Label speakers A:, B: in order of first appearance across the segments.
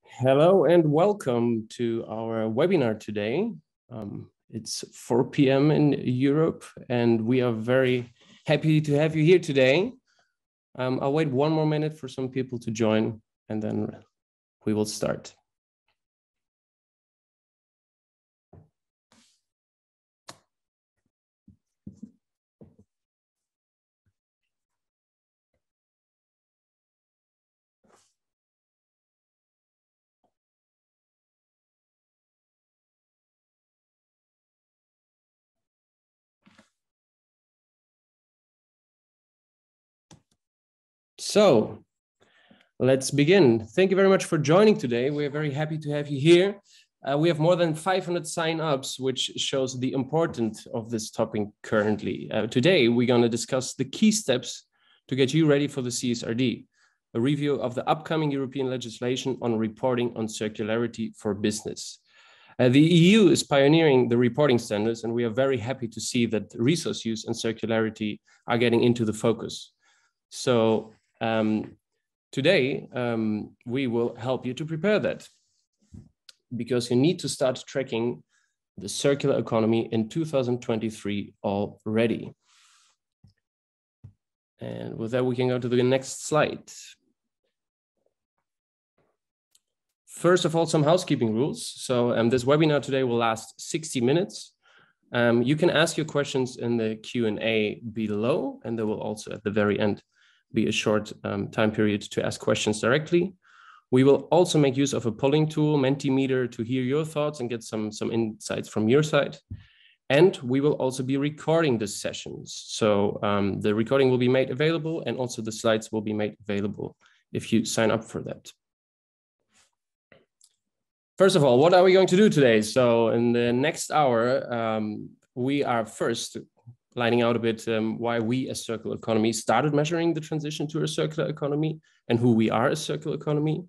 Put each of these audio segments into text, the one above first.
A: Hello and welcome to our webinar today. It's 4 p.m. in Europe and we are very happy to have you here today. I'll wait one more minute for some people to join and then we will start. So let's begin. Thank you very much for joining today. We're very happy to have you here. We have more than 500 sign-ups, which shows the importance of this topic currently. Today, we're going to discuss the key steps to get you ready for the CSRD, a review of the upcoming European legislation on reporting on circularity for business. The EU is pioneering the reporting standards, and we are very happy to see that resource use and circularity are getting into the focus. So today, we will help you to prepare that because you need to start tracking the circular economy in 2023 already. And with that, we can go to the next slide. First of all, some housekeeping rules. So this webinar today will last 60 minutes. You can ask your questions in the Q&A below, and there will also at the very end be a short time period to ask questions directly. We will also make use of a polling tool, Mentimeter, to hear your thoughts and get some insights from your side. And we will also be recording the sessions. So the recording will be made available and also the slides will be made available if you sign up for that. First of all, what are we going to do today? So in the next hour, we are first lining out a bit why we as Circular Economy started measuring the transition to a circular economy and who we are as Circular Economy.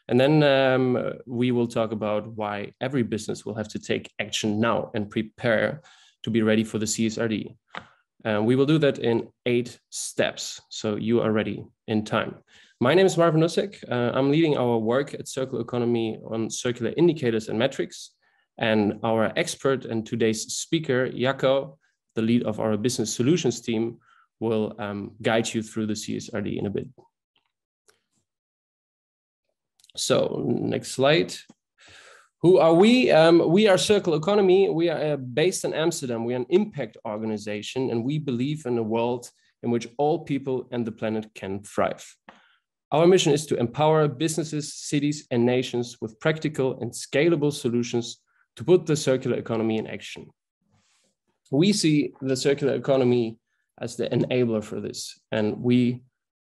A: And then we will talk about why every business will have to take action now and prepare to be ready for the CSRD. We will do that in 8 steps, so you are ready in time. My name is Marvin Nussek. I'm leading our work at Circular Economy on circular indicators and metrics. And our expert and today's speaker, Jacco, the lead of our business solutions team, will guide you through the CSRD in a bit. So next slide. Who are we? We are Circular Economy. We are based in Amsterdam. We are an impact organization, and we believe in a world in which all people and the planet can thrive. Our mission is to empower businesses, cities, and nations with practical and scalable solutions to put the circular economy in action. We see the circular economy as the enabler for this, and we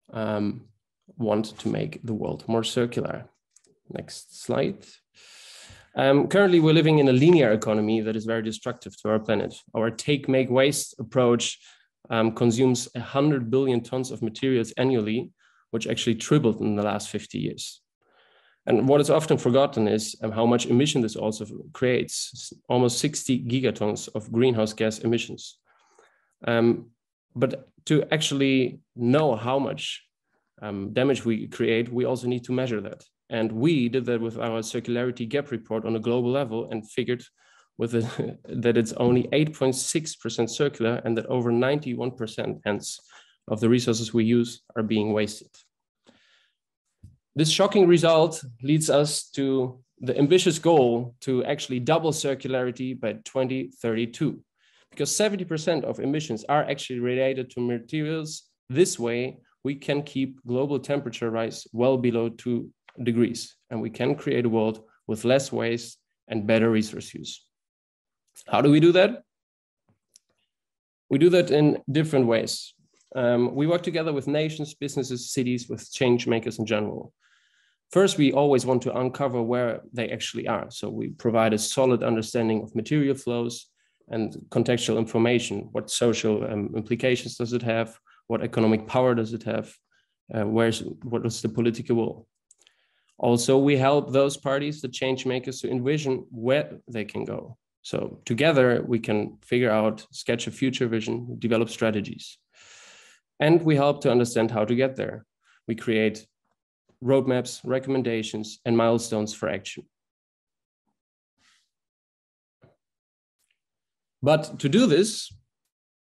A: want to make the world more circular. Next slide. Currently, we're living in a linear economy that is very destructive to our planet. Our take, make, waste approach consumes 100 billion tons of materials annually, which actually tripled in the last 50 years. And what is often forgotten is how much emission this also creates, almost 60 gigatons of greenhouse gas emissions. But to actually know how much damage we create, we also need to measure that. And we did that with our circularity gap report on a global level and figured with it that it's only 8.6% circular and that over 91% hence of the resources we use are being wasted. This shocking result leads us to the ambitious goal to actually double circularity by 2032, because 70% of emissions are actually related to materials. This way, we can keep global temperature rise well below 2 degrees, and we can create a world with less waste and better resource use. How do we do that? We do that in different ways. We work together with nations, businesses, cities, with change makers in general. First, we always want to uncover where they actually are. So we provide a solid understanding of material flows and contextual information. What social implications does it have? What economic power does it have? What is the political will? Also, we help those parties, the change makers, to envision where they can go. So together we can figure out, sketch a future vision, develop strategies. And we help to understand how to get there. We create roadmaps, recommendations, and milestones for action. But to do this,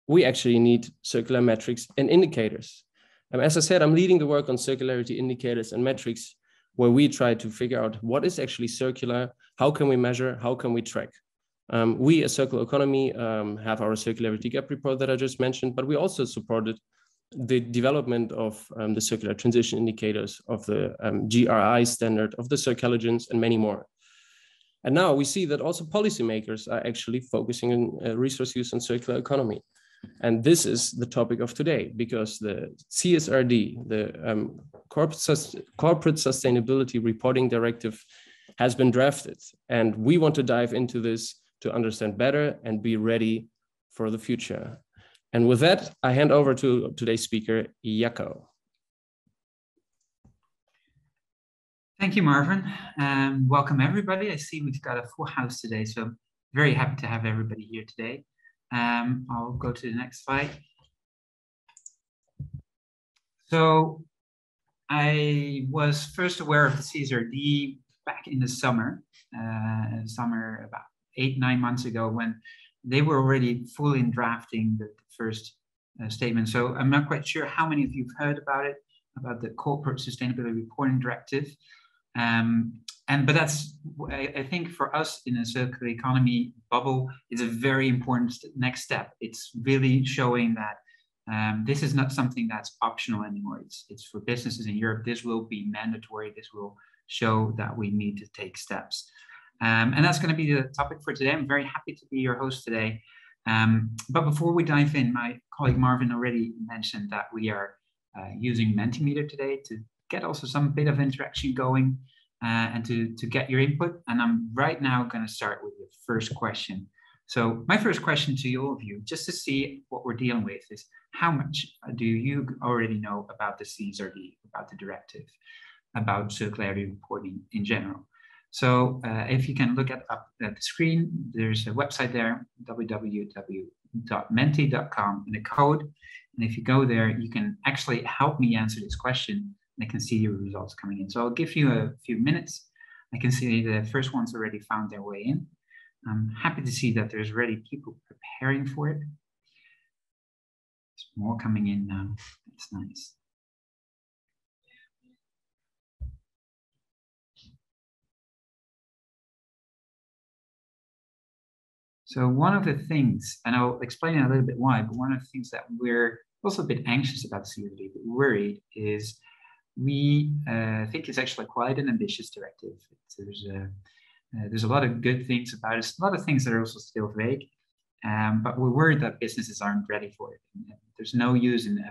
A: we actually need circular metrics and indicators. As I said, I'm leading the work on circularity indicators and metrics, where we try to figure out what is actually circular, how can we measure, how can we track. We as Circular Economy have our Circularity Gap report that I just mentioned, but we also supported the development of the circular transition indicators, of the GRI standard, of the Circaligence, and many more. And now we see that also policymakers are actually focusing on resource use and circular economy. And this is the topic of today, because the CSRD, the Corporate Sustainability Reporting Directive, has been drafted. And we want to dive into this to understand better and be ready for the future. And with that, I hand over to today's speaker, Jacco.
B: Thank you, Marvin. Welcome, everybody. I see we've got a full house today, so very happy to have everybody here today. I'll go to the next slide. So I was first aware of the CSRD back in the summer about 8-9 months ago, when they were already fully in drafting the first statement. So I'm not quite sure how many of you have heard about it, about the Corporate Sustainability Reporting Directive. But that's, I think for us in a circular economy bubble, it's a very important next step. It's really showing that this is not something that's optional anymore. It's for businesses in Europe. This will be mandatory. This will show that we need to take steps. And that's going to be the topic for today. I'm very happy to be your host today. But before we dive in, my colleague Marvin already mentioned that we are using Mentimeter today to get also some bit of interaction going and to get your input. And I'm right now going to start with the first question. So my first question to all of you, just to see what we're dealing with, is how much do you already know about the CSRD, about the directive, about circularity reporting in general? So if you can look up at the screen, there's a website there, www.menti.com, and a code. And if you go there, you can actually help me answer this question, and I can see your results coming in. So I'll give you a few minutes. I can see the first ones already found their way in. I'm happy to see that there's already people preparing for it. There's more coming in now. That's nice. So one of the things, and I'll explain a little bit why, but one of the things that we're also a bit anxious about CSRD, but worried, is we think it's actually quite an ambitious directive. There's a lot of good things about it. A lot of things that are also still vague, but we're worried that businesses aren't ready for it. And there's no use in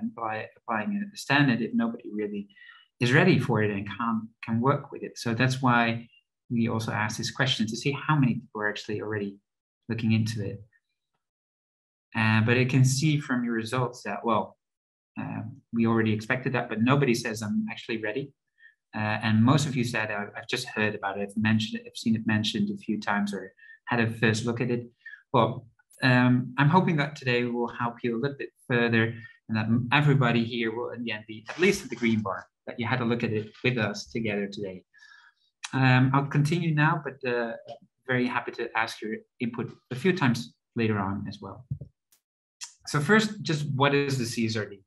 B: applying a standard if nobody really is ready for it and can work with it. So that's why we also asked this question, to see how many people are actually already looking into it. But I can see from your results that, well, we already expected that, but nobody says I'm actually ready. And most of you said, I've just heard about it, I've seen it mentioned a few times, or had a first look at it. Well, I'm hoping that today will help you a little bit further, and that everybody here will in the end be at least at the green bar, that you had a look at it with us together today. I'll continue now, but very happy to ask your input a few times later on as well. So first, just what is the CSRD?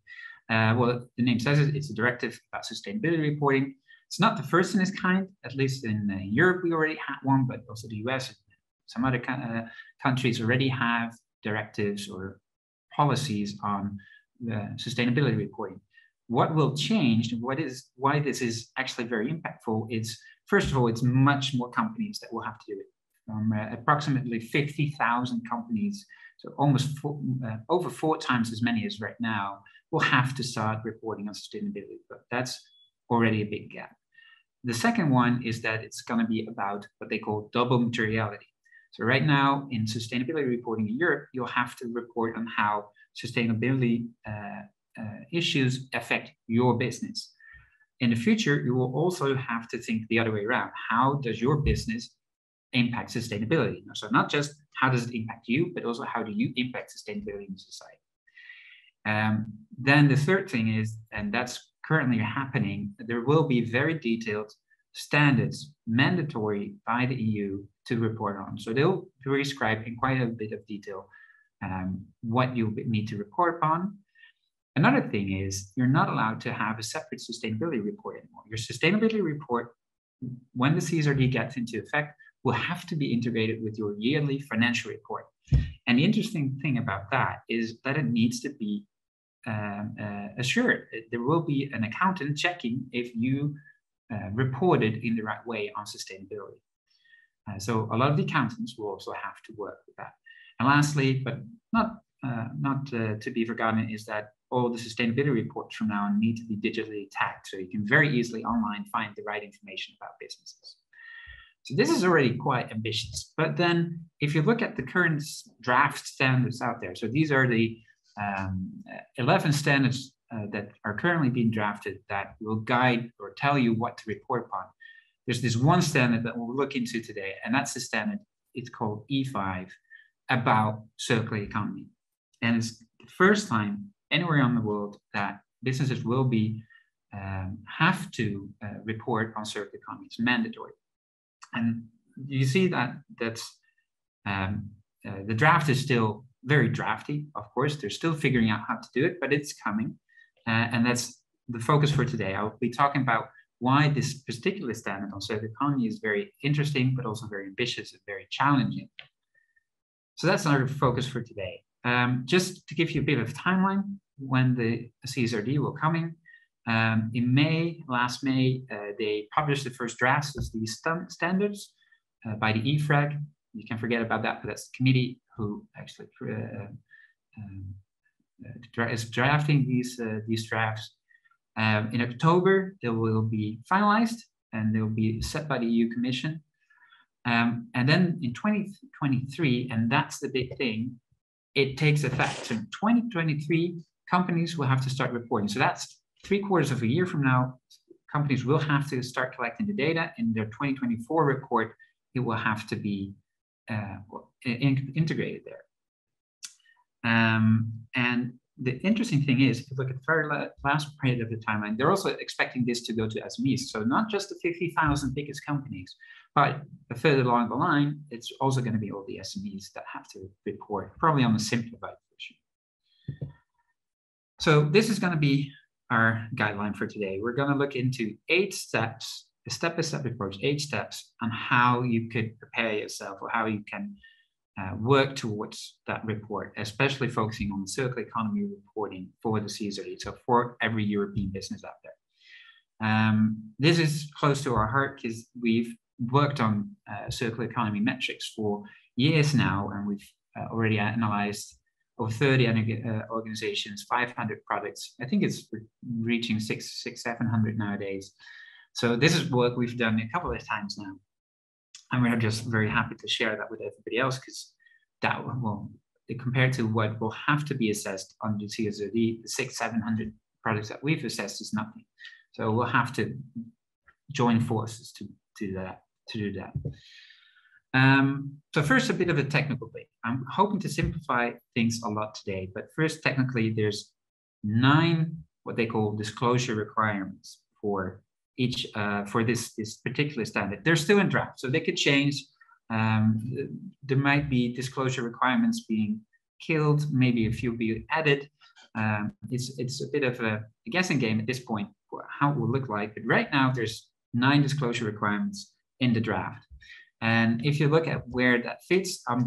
B: Well, the name says it, it's a directive about sustainability reporting. It's not the first in its kind, at least in Europe we already had one, but also the US and some other countries already have directives or policies on sustainability reporting. What will change, and why this is actually very impactful, is first of all, it's much more companies that will have to do it. Approximately 50,000 companies, so almost over 4 times as many as right now, will have to start reporting on sustainability, but that's already a big gap. The second one is that it's going to be about what they call double materiality. So right now in sustainability reporting in Europe, you'll have to report on how sustainability issues affect your business. In the future, you will also have to think the other way around. How does your business impact sustainability? So not just how does it impact you, but also how do you impact sustainability in society? Then the third thing is, and that's currently happening, there will be very detailed standards mandatory by the EU to report on. So they'll prescribe in quite a bit of detail what you need to report on. Another thing is you're not allowed to have a separate sustainability report anymore. Your sustainability report, when the CSRD gets into effect, will have to be integrated with your yearly financial report. And the interesting thing about that is that it needs to be assured. There will be an accountant checking if you reported in the right way on sustainability. So a lot of the accountants will also have to work with that. And lastly, but not to be forgotten, is that all the sustainability reports from now on need to be digitally tagged, so you can very easily online find the right information about businesses. So this is already quite ambitious. But then if you look at the current draft standards out there, so these are the 11 standards that are currently being drafted that will guide or tell you what to report on. There's this one standard that we'll look into today, and that's the standard, it's called E5, about circular economy. And it's the first time anywhere in the world that businesses will be have to report on circular economy. It's mandatory. And you see that the draft is still very drafty. Of course, they're still figuring out how to do it, but it's coming. And that's the focus for today. I'll be talking about why this particular standard on circular economy is very interesting, but also very ambitious and very challenging. So that's our focus for today. Just to give you a bit of timeline when the CSRD will come in. In May, last May, they published the first drafts of these standards by the EFRAG. You can forget about that, but that's the committee who actually is drafting these drafts. In October, they will be finalized and they will be set by the EU Commission. And then in 2023, and that's the big thing, it takes effect. So in 2023, companies will have to start reporting. So that's 3/4 of a year from now, companies will have to start collecting the data. In their 2024 report, it will have to be integrated there. And the interesting thing is, if you look at the very last part of the timeline, they're also expecting this to go to SMEs. So not just the 50,000 biggest companies, but further along the line, it's also going to be all the SMEs that have to report, probably on a simplified version. So this is going to be our guideline for today. We're going to look into 8 steps, a step-by-step approach, 8 steps on how you could prepare yourself or how you can work towards that report, especially focusing on the circular economy reporting for the CSRD, so for every European business out there. This is close to our heart because we've worked on circular economy metrics for years now, and we've already analyzed over 30 organizations, 500 products. I think it's reaching 700 nowadays. So this is work we've done a couple of times now. And we're just very happy to share that with everybody else, because that will, compared to what will have to be assessed on the CSRD, the 600-700 products that we've assessed is nothing. So we'll have to join forces to do that. So first, a bit of a technical bit. I'm hoping to simplify things a lot today, but first, technically, there's 9 what they call disclosure requirements for each for this particular standard. They're still in draft, so they could change. There might be disclosure requirements being killed, maybe a few be added. It's a bit of a guessing game at this point for how it will look like. But right now, there's 9 disclosure requirements in the draft. And if you look at where that fits, I'm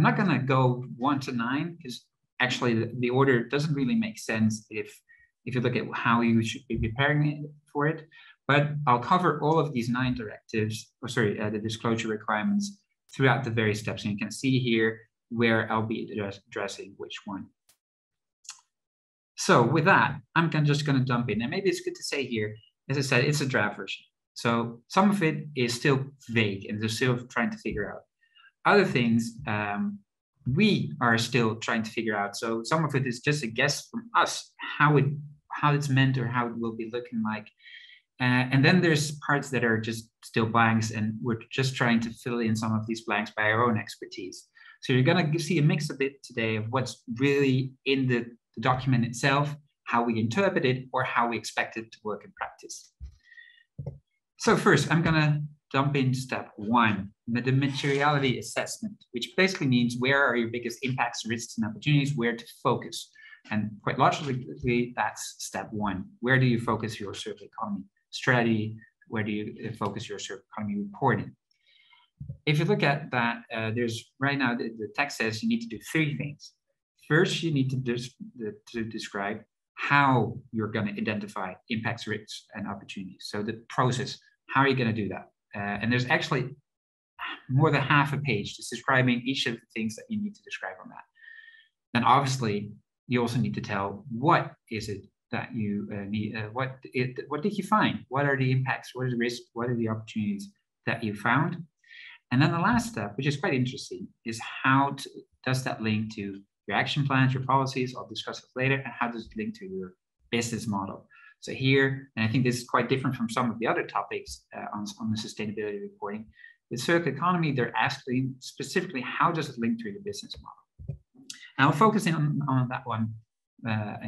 B: not gonna go 1 to 9, because actually the order doesn't really make sense if you look at how you should be preparing for it. But I'll cover all of these 9 directives, the disclosure requirements throughout the various steps. And you can see here where I'll be addressing which one. So with that, I'm just going to jump in. And maybe it's good to say here, as I said, it's a draft version. So some of it is still vague and they're still trying to figure out. Other things we are still trying to figure out. So some of it is just a guess from us, how it's meant or how it will be looking like. And then there's parts that are just still blanks, and we're just trying to fill in some of these blanks by our own expertise. So you're going to see a mix a bit today of what's really in the document itself, how we interpret it, or how we expect it to work in practice. So first, I'm going to jump into step 1, the materiality assessment, which basically means where are your biggest impacts, risks, and opportunities, where to focus. And quite logically, that's step 1. Where do you focus your circular economy strategy? Where do you focus your circular economy reporting? If you look at that, there's right now the text says you need to do 3 things. First, you need to describe how you're going to identify impacts, risks, and opportunities. So the process, how are you going to do that? And there's actually more than half a page just describing each of the things that you need to describe on that. Then obviously, you also need to tell what is it that you need, what did you find? What are the impacts? What are the risks? What are the opportunities that you found? And then the last step, which is quite interesting, is how does that link to your action plans, your policies? I'll discuss it later. And how does it link to your business model? So here, and I think this is quite different from some of the other topics on the sustainability reporting, with circular economy, they're asking specifically, how does it link to your business model? And I'll focus in on that one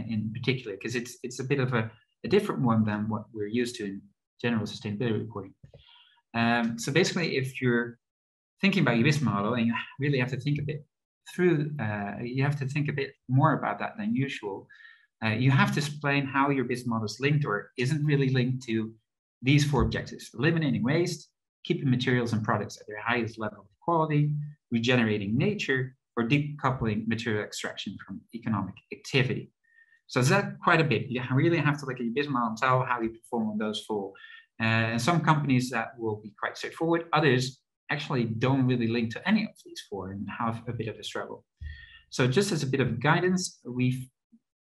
B: in particular, because it's a bit of a different one than what we're used to in general sustainability reporting. So basically, if you're thinking about your business model, and you really have to think a bit through, you have to think a bit more about that than usual. You have to explain how your business model is linked or isn't really linked to these 4 objectives: eliminating waste, keeping materials and products at their highest level of quality, regenerating nature, or decoupling material extraction from economic activity. So is that quite a bit? You really have to look at your business model and tell how you perform on those 4. And some companies that will be quite straightforward, others actually don't really link to any of these 4 and have a bit of a struggle. So just as a bit of guidance, we've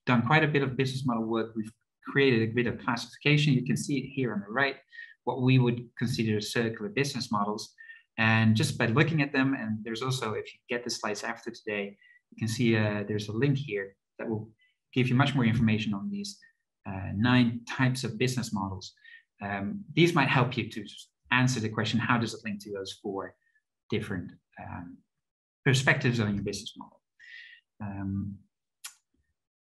B: done quite a bit of business model work. We've created a bit of classification. You can see it here on the right, what we would consider circular business models. And just by looking at them, and there's also, if you get the slides after today, you can see there's a link here that will give you much more information on these 9 types of business models. These might help you to answer the question, how does it link to those 4 different perspectives on your business model?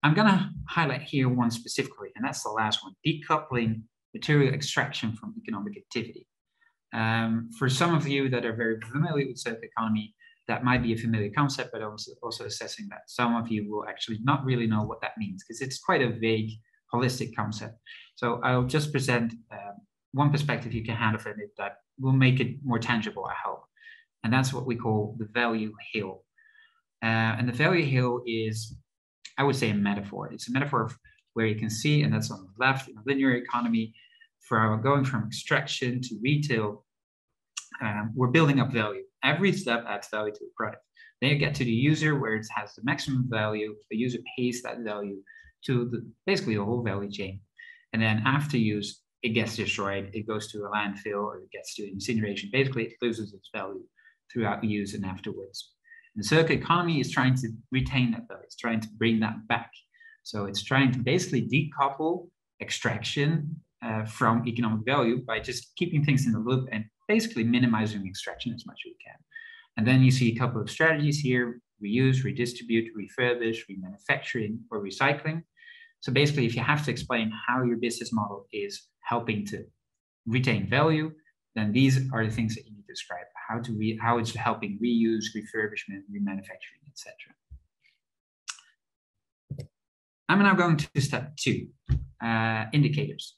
B: I'm going to highlight here one specifically, and that's the last one: decoupling material extraction from economic activity. For some of you that are very familiar with circular economy, that might be a familiar concept, but I was also assessing that some of you will actually not really know what that means, because it's quite a vague, holistic concept. So I'll just present one perspective you can have of it that will make it more tangible, I hope. And that's what we call the value hill. And the value hill is, I would say, a metaphor. It's a metaphor of where you can see, and that's on the left, in a linear economy, for going from extraction to retail, we're building up value. Every step adds value to the product. Then you get to the user, where it has the maximum value. The user pays that value to basically the whole value chain. And then after use, it gets destroyed. It goes to a landfill, or it gets to incineration. Basically, it loses its value throughout use and afterwards. And the circular economy is trying to retain that value. It's trying to bring that back. So it's trying to basically decouple extraction from economic value by just keeping things in the loop and basically minimizing extraction as much as we can. And then you see a couple of strategies here: reuse, redistribute, refurbish, remanufacturing, or recycling. So basically, if you have to explain how your business model is helping to retain value, then these are the things that you need to describe: how it's helping reuse, refurbishment, remanufacturing, etc. I'm now going to step 2, indicators.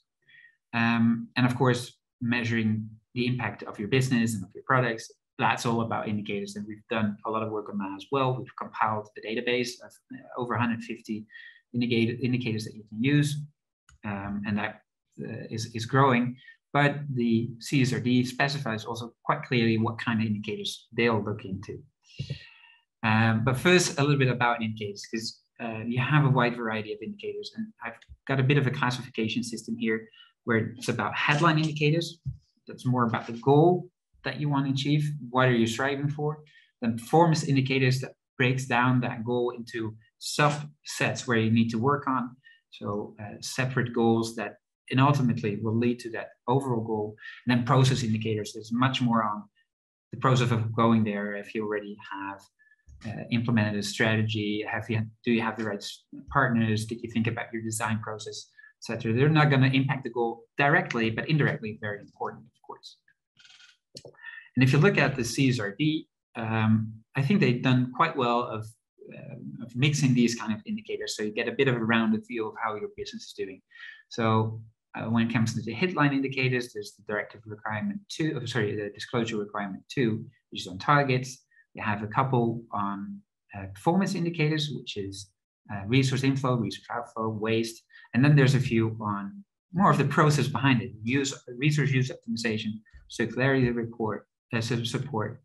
B: And of course, measuring the impact of your business and of your products. That's all about indicators, and we've done a lot of work on that as well. We've compiled a database of over 150 indicators that you can use, and that is growing. But the CSRD specifies also quite clearly what kind of indicators they'll look into. But first, a little bit about indicators, because you have a wide variety of indicators, and I've got a bit of a classification system here where it's about headline indicators. That's more about the goal that you want to achieve. What are you striving for? Then performance indicators, that breaks down that goal into subsets where you need to work on. So separate goals that and ultimately will lead to that overall goal. And then process indicators, there's much more on the process of going there if you already have implemented a strategy? Do you have the right partners? Did you think about your design process, etc.? They're not going to impact the goal directly, but indirectly very important, of course. And if you look at the CSRD, I think they've done quite well of mixing these kind of indicators, so you get a bit of a rounded view of how your business is doing. So when it comes to the headline indicators, there's the Directive requirement 2, the disclosure requirement 2, which is on targets. You have a couple on performance indicators, which is resource inflow, resource outflow, waste, and then there's a few on more of the process behind it: resource use optimization, circularity support.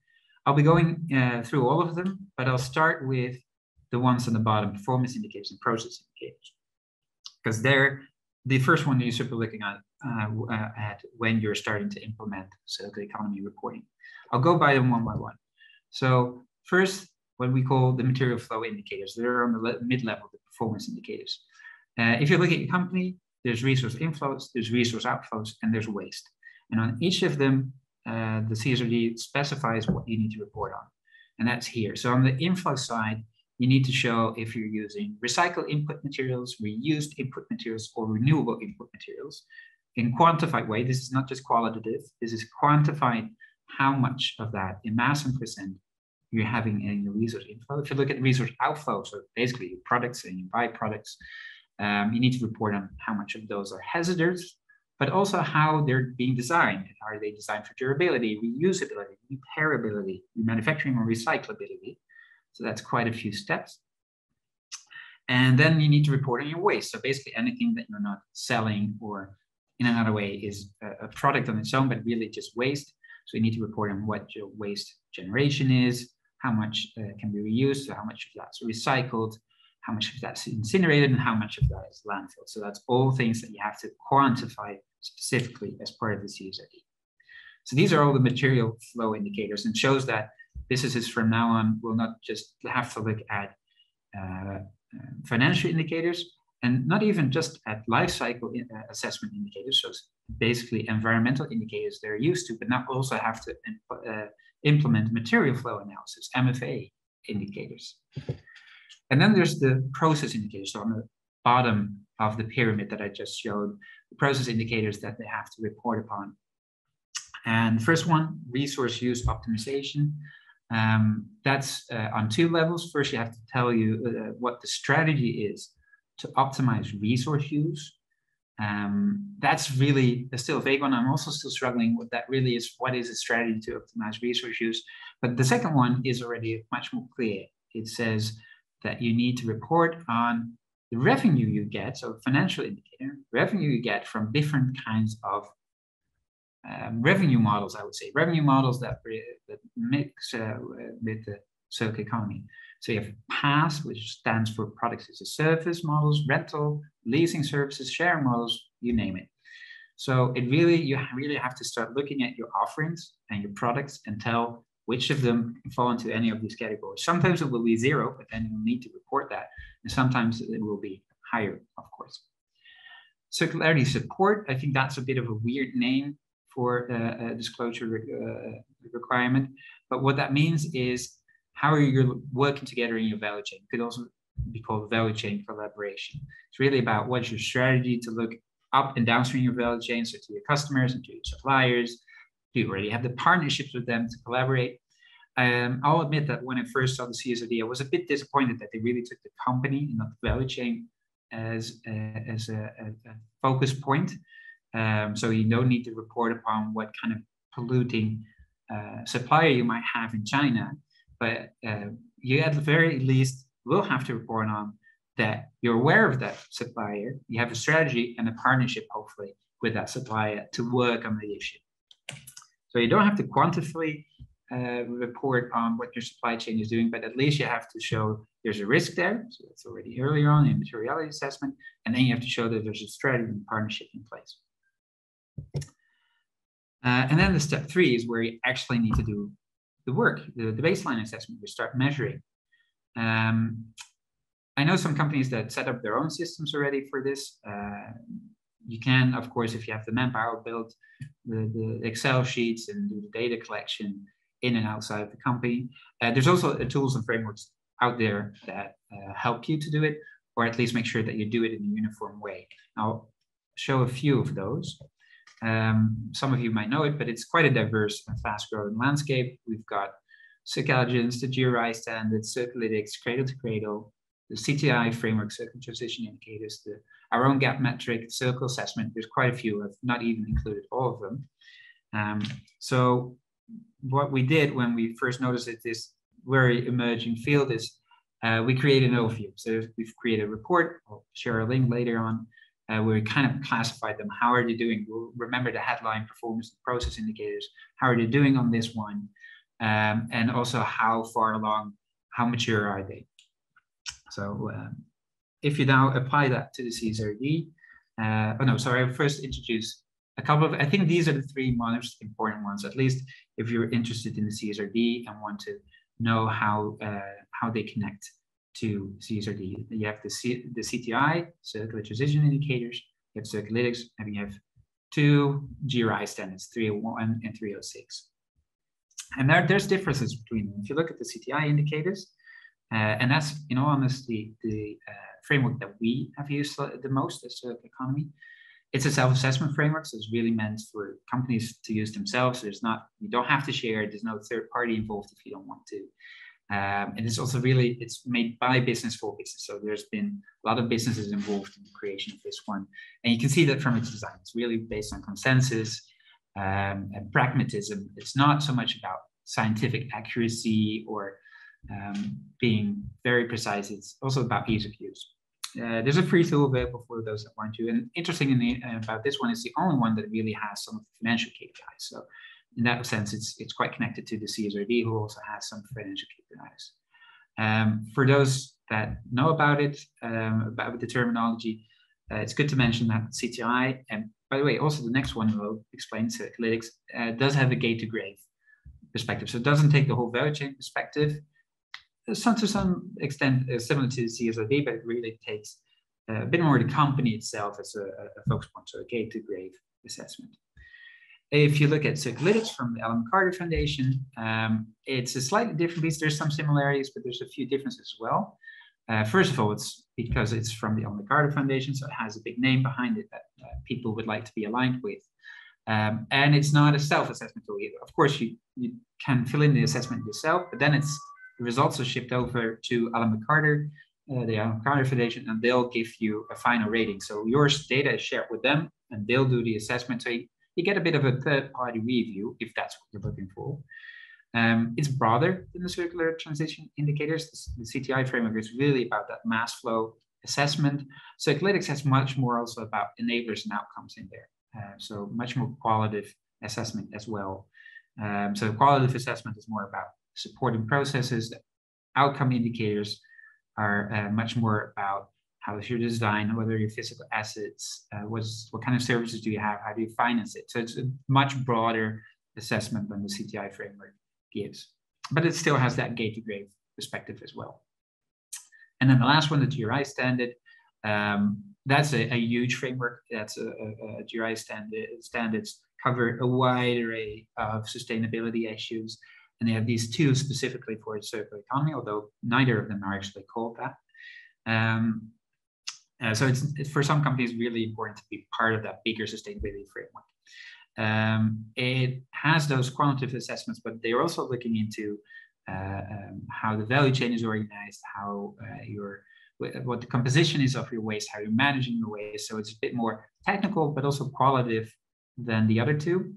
B: I'll be going through all of them, but I'll start with the ones on the bottom: performance indicators and process indicators, because they're the first one you should be looking at when you're starting to implement circular economy reporting. I'll go by them one by one. So first, what we call the material flow indicators. They're on the mid-level, the performance indicators. If you look at your company, there's resource inflows, there's resource outflows, and there's waste. And on each of them, the CSRD specifies what you need to report on. And that's here. So on the inflow side, you need to show if you're using recycled input materials, reused input materials, or renewable input materials in quantified way. This is not just qualitative. This is quantified how much of that in mass and percent you're having in your resource inflow. If you look at resource outflow, so basically your products and your byproducts, you need to report on how much of those are hazardous, but also how they're being designed. Are they designed for durability, reusability, repairability, remanufacturing, or recyclability? So that's quite a few steps. And then you need to report on your waste. So basically anything that you're not selling or in another way is a product on its own, but really just waste. So you need to report on what your waste generation is, how much can be reused, so how much of that's recycled, how much of that's incinerated, and how much of that is landfill. So that's all things that you have to quantify specifically as part of the CSRD. So these are all the material flow indicators, and shows that businesses from now on will not just have to look at financial indicators, and not even just at life cycle assessment indicators, so basically environmental indicators they're used to, but now also have to implement material flow analysis, MFA indicators. And then there's the process indicators. So on the bottom of the pyramid that I just showed, the process indicators that they have to report upon. And the first one, resource use optimization. That's on 2 levels. First, you have to tell you what the strategy is to optimize resource use. That's really still a vague one. I'm also still struggling with that. Really, is what is a strategy to optimize resource use? But the second one is already much more clear. It says that you need to report on the revenue you get, so financial indicator, revenue you get from different kinds of revenue models, I would say. Revenue models that mix with the circular economy. So you have PaaS, which stands for products as a service models, rental, leasing services, share models, you name it. So you really have to start looking at your offerings and your products and tell which of them fall into any of these categories. Sometimes it will be 0, but then you'll need to report that. And sometimes it will be higher, of course. Circularity support, I think that's a bit of a weird name for a disclosure requirement. But what that means is, how are you working together in your value chain? It could also be called value chain collaboration. It's really about what's your strategy to look up and downstream your value chain, so to your customers and to your suppliers. Do you already have the partnerships with them to collaborate? I'll admit that when I first saw the CSRD, I was a bit disappointed that they really took the company and not the value chain as a focus point. So you don't need to report upon what kind of polluting supplier you might have in China, but you at the very least will have to report on that you're aware of that supplier, you have a strategy and a partnership, hopefully, with that supplier to work on the issue. So you don't have to quantifiably report on what your supply chain is doing, but at least you have to show there's a risk there. So that's already earlier on in materiality assessment. And then you have to show that there's a strategy and partnership in place. And then the step 3 is where you actually need to do the work, the baseline assessment. You start measuring. I know some companies that set up their own systems already for this. You can, of course, if you have the manpower, build the Excel sheets and do the data collection in and outside of the company. There's also tools and frameworks out there that help you to do it, or at least make sure that you do it in a uniform way. I'll show a few of those. Some of you might know it, but it's quite a diverse and fast-growing landscape. We've got Circularity, the GRI standards, Circularity, Cradle to Cradle, the CTI framework, Circular Transition Indicators, our own gap metric, circle assessment. There's quite a few. I've not even included all of them. So what we did when we first noticed that this very emerging field is we created an overview. So we've created a report. I'll share a link later on. Where we kind of classified them. How are they doing? We'll remember the headline, performance and process indicators. How are they doing on this one? And also how far along, how mature are they? So if you now apply that to the CSRD, I'll first introduce a couple of, I think these are the three most important ones, at least if you're interested in the CSRD and want to know how they connect to CSRD. You have the CTI, Circular Transition Indicators, you have Circulytics, and you have two GRI standards, 301 and 306. And there's differences between them. If you look at the CTI indicators, and that's, in all honesty, the framework that we have used the most as Circular Economy. It's a self-assessment framework, so it's really meant for companies to use themselves. You don't have to share. There's no third party involved if you don't want to. And it's also it's made by business for business. So there's been a lot of businesses involved in the creation of this one. And you can see that from its design. It's really based on consensus and pragmatism. It's not so much about scientific accuracy or being very precise. It's also about ease of use. There's a free tool available for those that want to. And interesting about this one is the only one that really has some of the financial KPIs. So in that sense, it's quite connected to the CSRD, who also has some financial KPIs. For those that know about it, about the terminology, it's good to mention that CTI, and by the way, also the next one will explain, Circulytics, does have a gate to grave perspective. So it doesn't take the whole value chain perspective. To some extent similar to the CSRD, but it really takes a bit more the company itself as a focus point, so a gate to grave assessment. If you look at Circulytics from the Ellen MacArthur Foundation, it's a slightly different piece. There's some similarities, but there's a few differences as well. First of all, it's because it's from the Ellen MacArthur Foundation, so it has a big name behind it that people would like to be aligned with. And it's not a self-assessment tool either. Of course, you can fill in the assessment yourself, but then the results are shipped over to Ellen MacArthur, the Ellen MacArthur Foundation, and they'll give you a final rating. So your data is shared with them, and they'll do the assessment. So you get a bit of a third-party review if that's what you're looking for. It's broader than the circular transition indicators. The CTI framework is really about that mass flow assessment. Circulytics has much more also about enablers and outcomes in there. So much more qualitative assessment as well. So qualitative assessment is more about supporting processes. The outcome indicators are much more about how is your design, what are your physical assets, what kind of services do you have, how do you finance it? So it's a much broader assessment than the CTI framework gives, but it still has that gate to grave perspective as well. And then the last one, the GRI standard, that's a huge framework. That's a GRI standards cover a wide array of sustainability issues. And they have these two specifically for the circular economy, although neither of them are actually called that. So it's for some companies really important to be part of that bigger sustainability framework. It has those quantitative assessments, but they're also looking into how the value chain is organized, how what the composition is of your waste, how you're managing your waste. So it's a bit more technical, but also qualitative than the other two.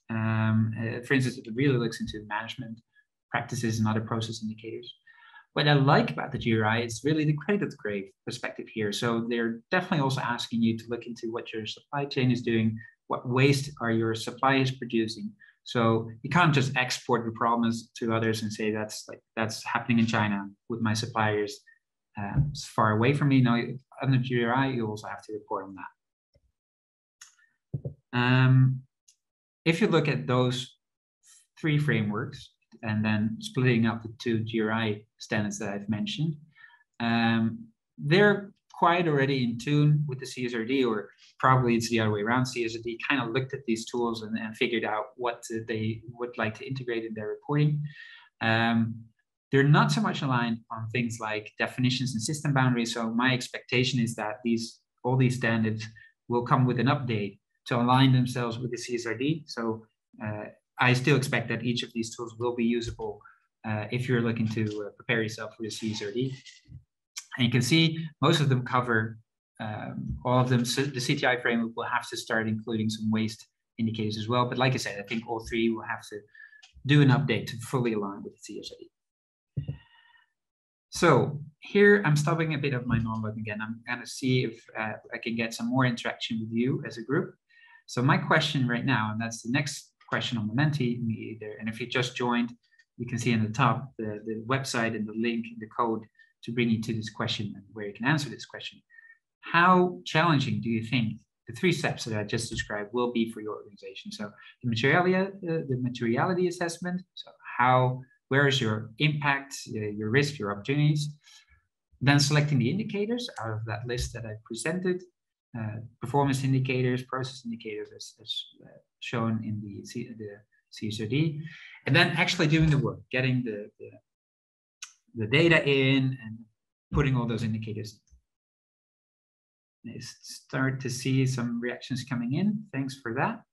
B: For instance, it really looks into management practices and other process indicators. What I like about the GRI is really the cradle to grave perspective here. So they're definitely also asking you to look into what your supply chain is doing, what waste are your suppliers producing. So you can't just export the problems to others and say that's happening in China with my suppliers. It's far away from me. No, under GRI, you also have to report on that. If you look at those three frameworks and then splitting up the two GRI standards that I've mentioned, they're quite already in tune with the CSRD, or probably it's the other way around. CSRD kind of looked at these tools and figured out what they would like to integrate in their reporting. They're not so much aligned on things like definitions and system boundaries. So my expectation is that all these standards will come with an update to align themselves with the CSRD. So I still expect that each of these tools will be usable if you're looking to prepare yourself for the CSRD. And you can see most of them cover all of them. So the CTI framework will have to start including some waste indicators as well. But like I said, I think all three will have to do an update to fully align with the CSRD. So here I'm stopping a bit of my monologue again. I'm going to see if I can get some more interaction with you as a group. So my question right now, and that's the next question on the Menti meter, and if you just joined, you can see in the top the website and the link, the code to bring you to this question and where you can answer this question. How challenging do you think the three steps that I just described will be for your organization? So the materiality assessment, so where is your impact, your risk, your opportunities? Then selecting the indicators out of that list that I presented, performance indicators, process indicators as shown in the CSRD, and then actually doing the work, getting the data in and putting all those indicators in. I start to see some reactions coming in. Thanks for that.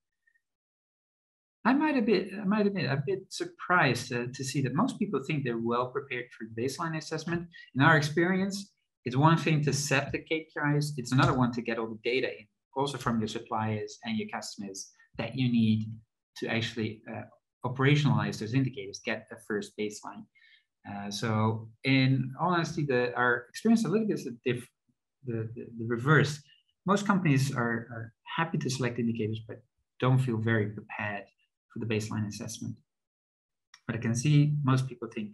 B: I might admit, a bit surprised to see that most people think they're well prepared for the baseline assessment. In our experience, it's one thing to set the KPIs. It's another one to get all the data in, also from your suppliers and your customers, that you need to actually operationalize those indicators, get a first baseline. So in all honesty, our experience a little bit is the reverse. Most companies are happy to select indicators, but don't feel very prepared for the baseline assessment. But I can see most people think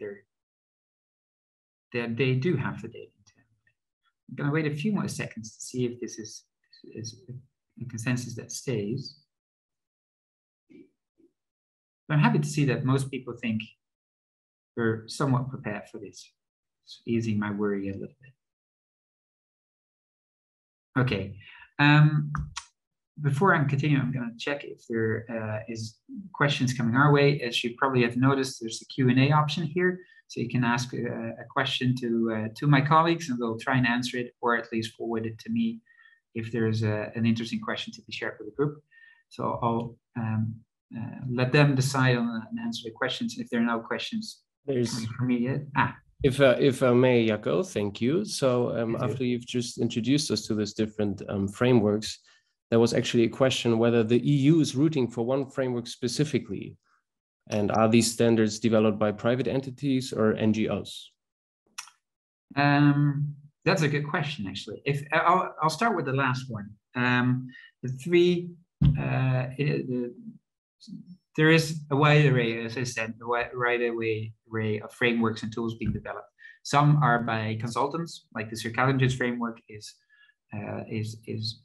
B: they do have the data. I'm going to wait a few more seconds to see if this is a consensus that stays. But I'm happy to see that most people think we're somewhat prepared for this. It's easing my worry a little bit. Okay. Before I'm continuing, I'm going to check if there is questions coming our way. As you probably have noticed, there's a Q&A option here. So you can ask a question to my colleagues and they'll try and answer it, or at least forward it to me if there's an interesting question to be shared with the group. So I'll let them decide on and answer the questions. If there are no questions for me yet.
A: If I may, Jacco, thank you. So after you've just introduced us to these different frameworks, there was actually a question whether the EU is rooting for one framework specifically. And are these standards developed by private entities or NGOs?
B: That's a good question, actually. I'll start with the last one. The three, there is a wide array, as I said, a wide array of frameworks and tools being developed. Some are by consultants, like the Circularity framework is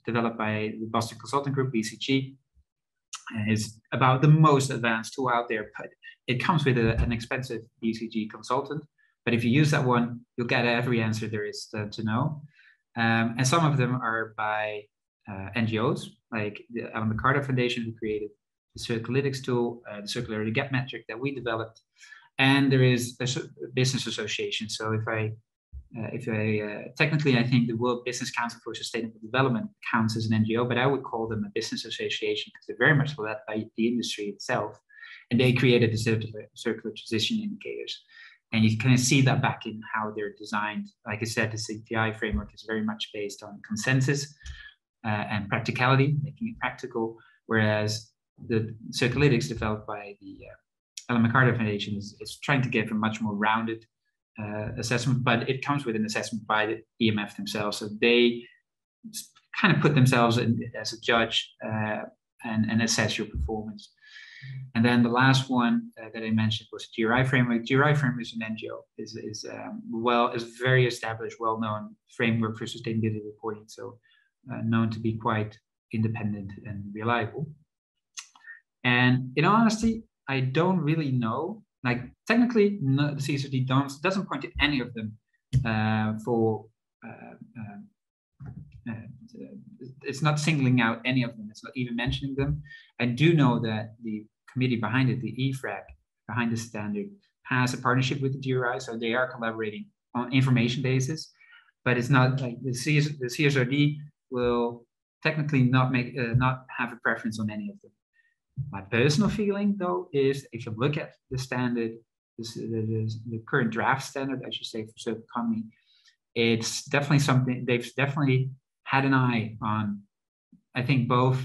B: developed by the Boston Consulting Group, BCG. Is about the most advanced tool out there, but it comes with an expensive BCG consultant. But if you use that one, you'll get every answer there is to know. And some of them are by NGOs, like the McCarter Foundation, who created the Circularity tool, the Circularity Gap metric that we developed. And there is a business association. So technically, I think the World Business Council for Sustainable Development counts as an NGO, but I would call them a business association because they're very much led by the industry itself. And they created the circular transition indicators. And you kind of see that back in how they're designed. Like I said, the CTI framework is very much based on consensus and practicality, making it practical, whereas the Circularity developed by the Ellen MacArthur Foundation is trying to give a much more rounded assessment, but it comes with an assessment by the EMF themselves. So they kind of put themselves in as a judge and assess your performance. And then the last one that I mentioned was the GRI framework. GRI framework is an NGO, is a very established, well-known framework for sustainability reporting. So known to be quite independent and reliable. And in all honesty, I don't really know. Like technically, the CSRD doesn't point to any of them for it's not singling out any of them. It's not even mentioning them. I do know that the committee behind it, the EFRAG, behind the standard, has a partnership with the GRI, so they are collaborating on information basis. But it's not like the CSRD will technically not have a preference on any of them. My personal feeling, though, is if you look at the standard, the current draft standard, I should say, for circular economy, it's definitely something they've definitely had an eye on. I think both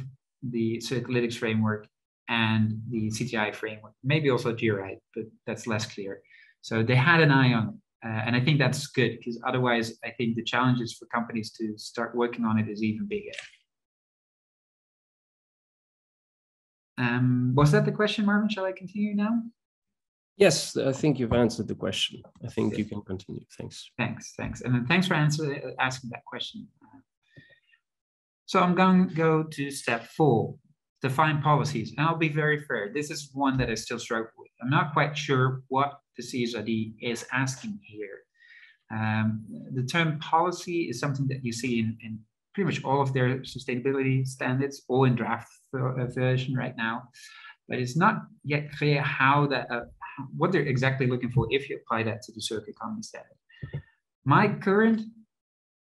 B: the Circularity framework and the CTI framework, maybe also GRI, but that's less clear. So they had an eye on it. And I think that's good, because otherwise I think the challenges for companies to start working on it is even bigger. Was that the question, Marvin? Shall I continue now?
A: Yes, I think you've answered the question. I think you can continue. Thanks.
B: Thanks. And then thanks for asking that question. So I'm going to go to step 4, define policies. And I'll be very fair. This is one that I still struggle with. I'm not quite sure what the CSRD is asking here. The term policy is something that you see in pretty much all of their sustainability standards, all in draft version right now. But it's not yet clear how that, what they're exactly looking for if you apply that to the circular economy standard. My current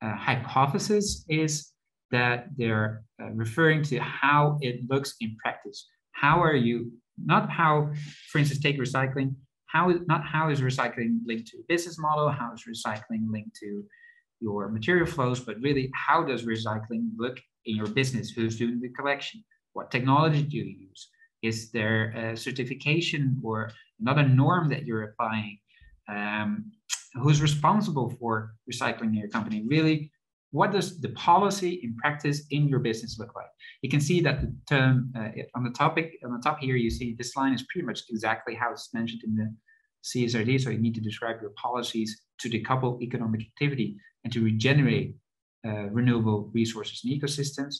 B: hypothesis is that they're referring to how it looks in practice. How are you, not how, for instance, take recycling, not how is recycling linked to a business model, how is recycling linked to your material flows, but really how does recycling look in your business? Who's doing the collection? What technology do you use? Is there a certification or another norm that you're applying? Who's responsible for recycling in your company? Really, what does the policy in practice in your business look like? You can see that the term on the top here, you see this line is pretty much exactly how it's mentioned in the CSRD. So you need to describe your policies to decouple economic activity and to regenerate renewable resources and ecosystems.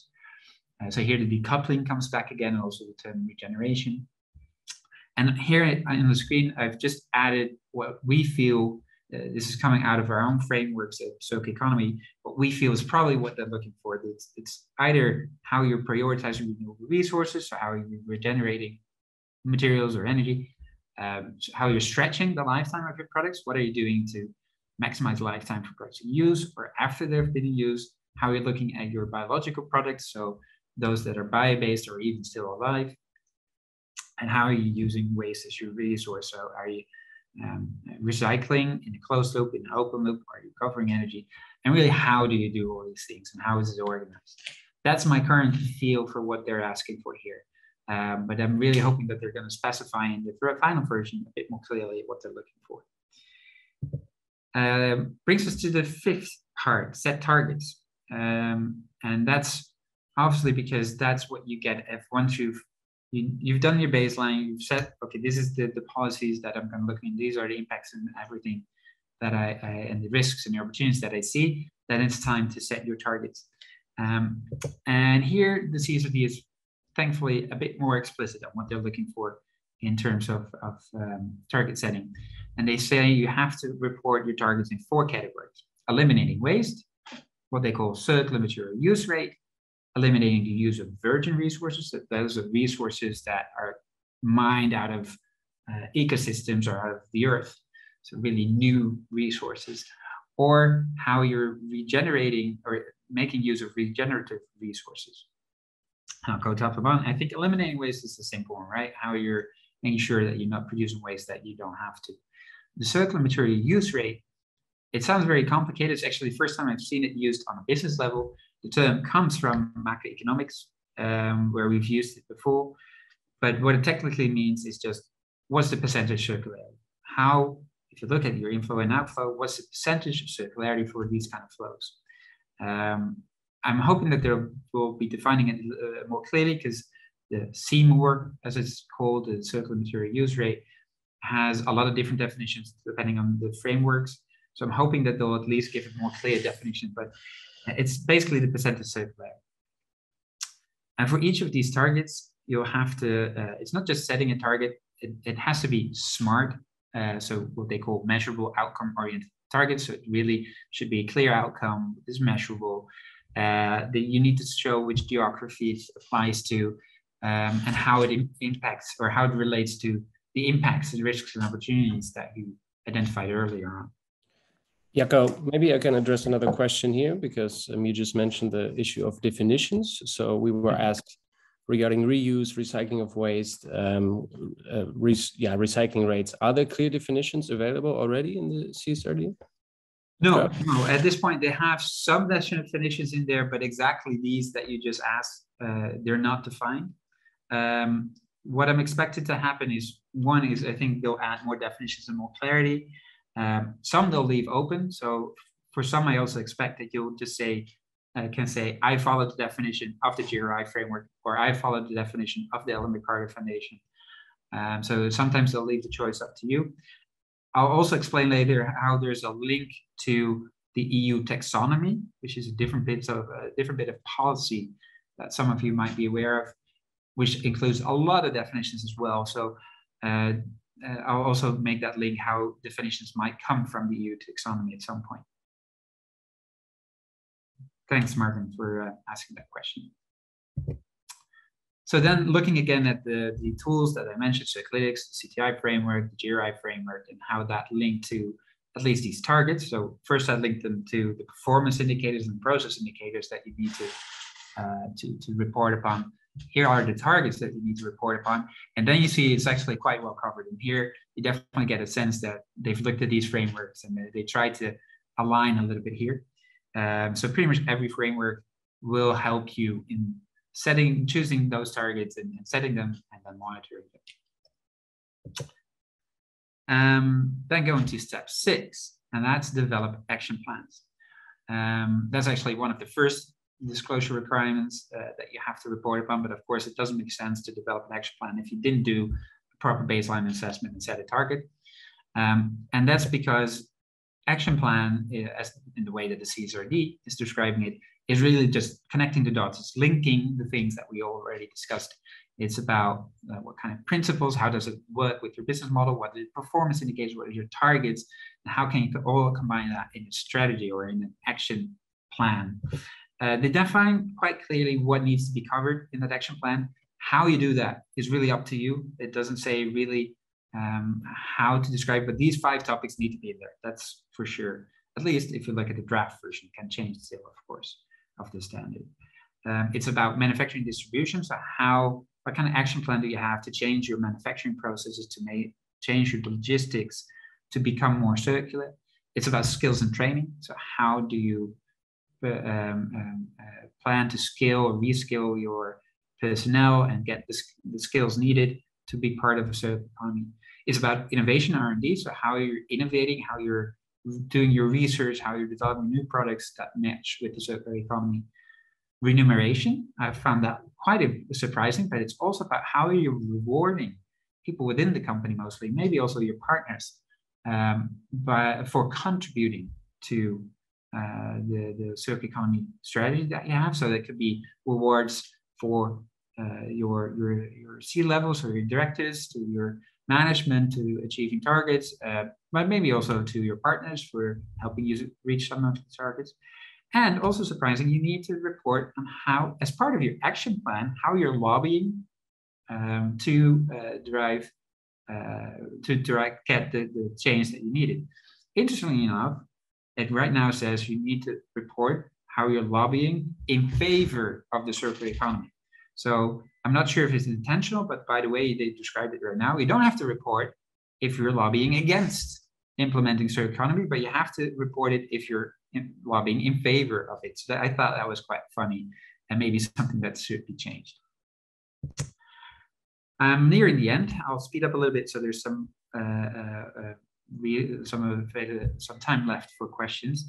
B: So here the decoupling comes back again, and also the term regeneration. And here on the screen, I've just added what we feel, this is coming out of our own frameworks at circular economy, what we feel is probably what they're looking for. It's either how you're prioritizing renewable resources, or how you're regenerating materials or energy, how you're stretching the lifetime of your products, what are you doing to maximize lifetime for products in use or after they've been in use, how you're looking at your biological products, so those that are bio-based or even still alive, and how are you using waste as your resource. So are you recycling in a closed loop, in an open loop, are you covering energy, and really how do you do all these things and how is it organized? That's my current feel for what they're asking for here. But I'm really hoping that they're going to specify in the final version a bit more clearly what they're looking for. Brings us to the 5th part, set targets. And that's obviously because that's what you get if once you've done your baseline, you've said, okay, this is the policies that I'm going to look in, these are the impacts and everything that and the risks and the opportunities that I see, then it's time to set your targets. And here the CSRD is thankfully a bit more explicit on what they're looking for in terms of target setting. And they say you have to report your targets in 4 categories: eliminating waste, what they call circular material use rate, eliminating the use of virgin resources, that those are resources that are mined out of ecosystems or out of the earth, so really new resources, or how you're regenerating or making use of regenerative resources. I'll go top of on. I think eliminating waste is the simple one, right? How you're making sure that you're not producing waste that you don't have to. The circular material use rate, it sounds very complicated. It's actually the first time I've seen it used on a business level. The term comes from macroeconomics, where we've used it before. But what it technically means is just, what's the percentage circularity? How, if you look at your inflow and outflow, what's the percentage of circularity for these kind of flows? I'm hoping that they will be defining it more clearly, because the CMOR, as it's called, the circular material use rate, has a lot of different definitions depending on the frameworks. So I'm hoping that they'll at least give it more clear definition, but it's basically the percentage circularity. And for each of these targets, you'll have to, it's not just setting a target, it has to be SMART. So what they call measurable outcome oriented targets. So it really should be a clear outcome, is measurable. You need to show which geography it applies to, and how it impacts, or how it relates to the impacts and risks and opportunities that you identified earlier on.
A: Jaco, maybe I can address another question here, because you just mentioned the issue of definitions. So we were asked regarding reuse, recycling of waste, recycling rates. Are there clear definitions available already in the CSRD?
B: No, no. At this point, they have some definitions in there, but exactly these that you just asked, they're not defined. What I'm expected to happen is, one is, I think they'll add more definitions and more clarity. Some they'll leave open. So for some, I also expect that you'll just say, can say, I follow the definition of the GRI framework, or I follow the definition of the Ellen MacArthur Foundation. So sometimes they'll leave the choice up to you. I'll also explain later how there's a link to the EU taxonomy, which is a different bit of policy that some of you might be aware of, which includes a lot of definitions as well. So I'll also make that link how definitions might come from the EU taxonomy at some point. Thanks, Martin, for asking that question. So then looking again at the tools that I mentioned, Circularity, the CTI framework, the GRI framework, and how that linked to at least these targets. So first I linked them to the performance indicators and process indicators that you need to report upon. Here are the targets that you need to report upon. And then you see it's actually quite well covered. And here you definitely get a sense that they've looked at these frameworks and they try to align a little bit here. So pretty much every framework will help you in choosing those targets and setting them and then monitoring them. Then going to step 6, and that's develop action plans. That's actually one of the first disclosure requirements that you have to report upon, but of course it doesn't make sense to develop an action plan if you didn't do a proper baseline assessment and set a target. And that's because action plan, as in the way that the CSRD is describing it, is really just connecting the dots. It's linking the things that we already discussed. It's about what kind of principles, how does it work with your business model, what are the performance indicators, what are your targets, and how can you all combine that in a strategy or in an action plan. They define quite clearly what needs to be covered in that action plan. How you do that is really up to you. It doesn't say really how to describe, but these 5 topics need to be in there. That's for sure. At least if you look at the draft version, it can change still, of course, of the standard. It's about manufacturing distribution. So what kind of action plan do you have to change your manufacturing processes, to change your logistics, to become more circular? It's about skills and training. So how do you plan to skill or reskill your personnel and get the skills needed to be part of a circular economy? It's about innovation R&D. So how you're innovating, how you're doing your research, how you're developing new products that match with the circular economy. Remuneration, I found that quite surprising, but it's also about how you're rewarding people within the company, mostly, maybe also your partners, for contributing to the circular economy strategy that you have. So that could be rewards for your C-levels or your directors, to your management, to achieving targets, but maybe also to your partners for helping you reach some of the targets. And also surprising, you need to report on how, as part of your action plan, how you're lobbying to get the change that you needed. Interestingly enough, it right now says you need to report how you're lobbying in favor of the circular economy. So I'm not sure if it's intentional, but by the way they described it right now, you don't have to report if you're lobbying against implementing circular economy, but you have to report it if you're lobbying in favor of it. So I thought that was quite funny and maybe something that should be changed. I'm nearing the end. I'll speed up a little bit so there's some time left for questions.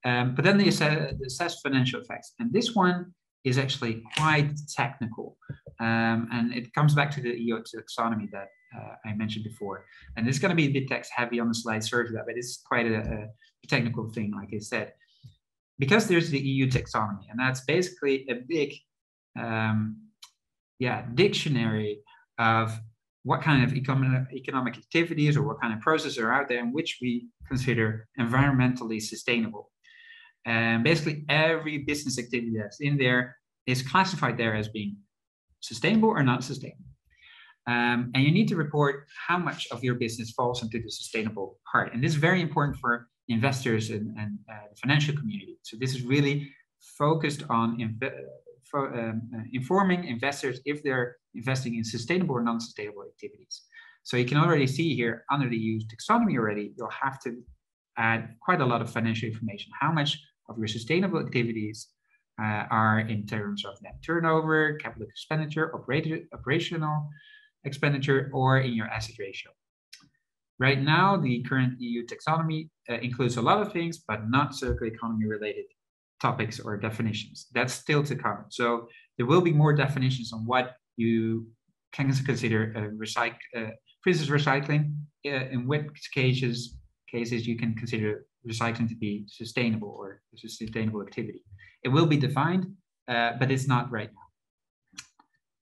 B: But then they assess financial effects, and this one is actually quite technical, and it comes back to the EU taxonomy that I mentioned before. And it's going to be a bit text heavy on the slide, sorry for that, but it's quite a technical thing, like I said, because there's the EU taxonomy, and that's basically a big dictionary of what kind of economic activities or what kind of processes are out there in which we consider environmentally sustainable. And basically every business activity that's in there is classified there as being sustainable or not sustainable. And you need to report how much of your business falls into the sustainable part. And this is very important for investors and the financial community. So this is really focused on informing investors if they're investing in sustainable or non-sustainable activities. So you can already see here under the EU taxonomy already, you'll have to add quite a lot of financial information. How much of your sustainable activities are in terms of net turnover, capital expenditure, operational expenditure, or in your asset ratio. Right now, the current EU taxonomy includes a lot of things, but not circular economy related topics or definitions. That's still to come. So there will be more definitions on what you can consider for instance, recycling, in which cases you can consider recycling to be sustainable or a sustainable activity. It will be defined, but it's not right now.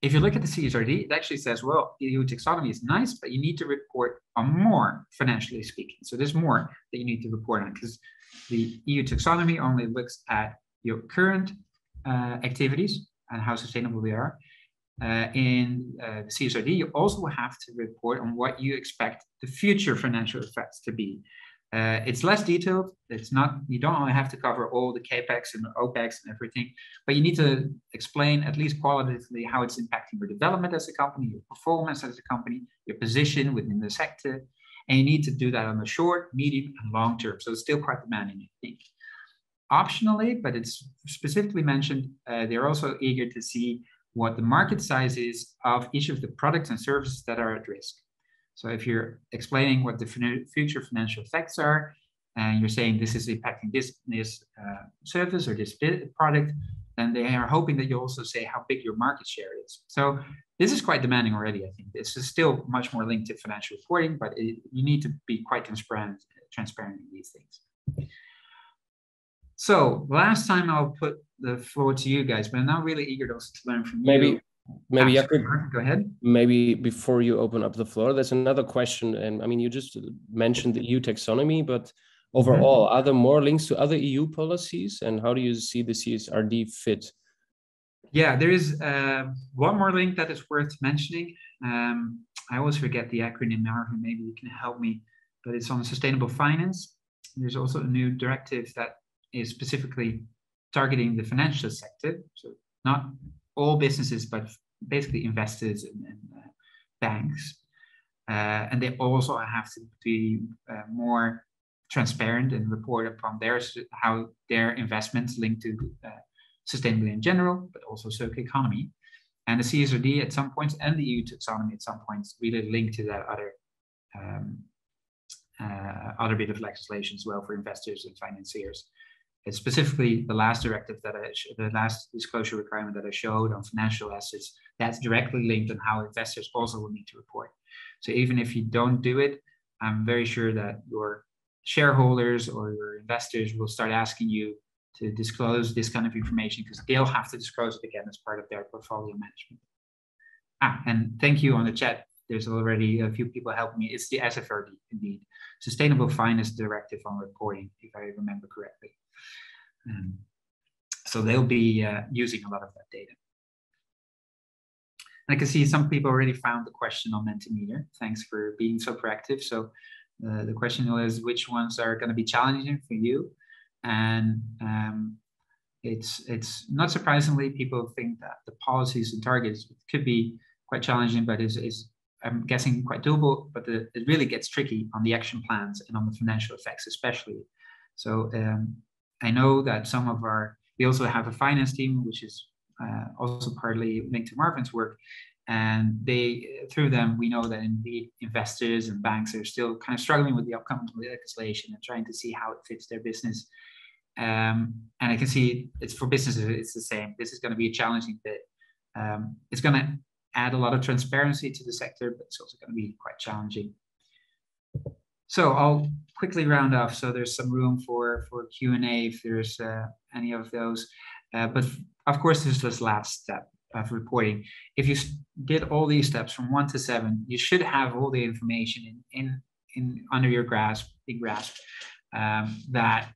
B: If you look at the CSRD, it actually says, well, EU taxonomy is nice, but you need to report on more, financially speaking. So there's more that you need to report on, because the EU taxonomy only looks at your current activities and how sustainable they are. In the CSRD, you also have to report on what you expect the future financial effects to be. It's less detailed. It's not, you don't only have to cover all the CAPEX and the OPEX and everything, but you need to explain at least qualitatively how it's impacting your development as a company, your performance as a company, your position within the sector. And you need to do that on the short, medium, and long term. So it's still quite demanding, I think. Optionally, but it's specifically mentioned, they're also eager to see what the market size is of each of the products and services that are at risk. So if you're explaining what the future financial effects are, and you're saying this is impacting this service or this product, then they are hoping that you also say how big your market share is. So this is quite demanding already, I think. This is still much more linked to financial reporting, but you need to be quite transparent in these things. So last time I'll put the floor to you guys, but I'm now really eager also to learn from you.
A: Maybe
B: go ahead.
A: Maybe before you open up the floor, there's another question. And I mean, you just mentioned the EU taxonomy, but overall, are there more links to other EU policies? And how do you see the CSRD fit?
B: Yeah, there is one more link that is worth mentioning. I always forget the acronym, Marvin, maybe you can help me, but it's on sustainable finance. There's also a new directive that is specifically targeting the financial sector. So not all businesses, but basically investors and banks. And they also have to be more transparent and report upon how their investments link to sustainability in general, but also circular economy. And the CSRD at some points and the EU taxonomy at some points really link to that other bit of legislation as well for investors and financiers. It's specifically the last directive the last disclosure requirement that I showed on financial assets, that's directly linked on how investors also will need to report. So even if you don't do it, I'm very sure that your shareholders or your investors will start asking you to disclose this kind of information, because they'll have to disclose it again as part of their portfolio management. And thank you on the chat. There's already a few people helping me. It's the CSRD, indeed. Sustainable Finance Directive on Reporting, if I remember correctly. So they'll be using a lot of that data. And I can see some people already found the question on Mentimeter. Thanks for being so proactive. So the question was, which ones are going to be challenging for you? And it's not surprisingly, people think that the policies and targets could be quite challenging, but is I'm guessing quite doable, but it really gets tricky on the action plans and on the financial effects, especially. So I know that we also have a finance team, which is also partly linked to Marvin's work. And through them, we know that indeed investors and banks are still kind of struggling with the upcoming legislation and trying to see how it fits their business. And I can see it's for businesses, it's the same. This is going to be a challenging bit. It's going to add a lot of transparency to the sector, but it's also going to be quite challenging. So I'll quickly round off. So there's some room for Q&A if there's any of those. But of course, there's this last step of reporting. If you did all these steps from 1 to 7, you should have all the information in under your grasp, that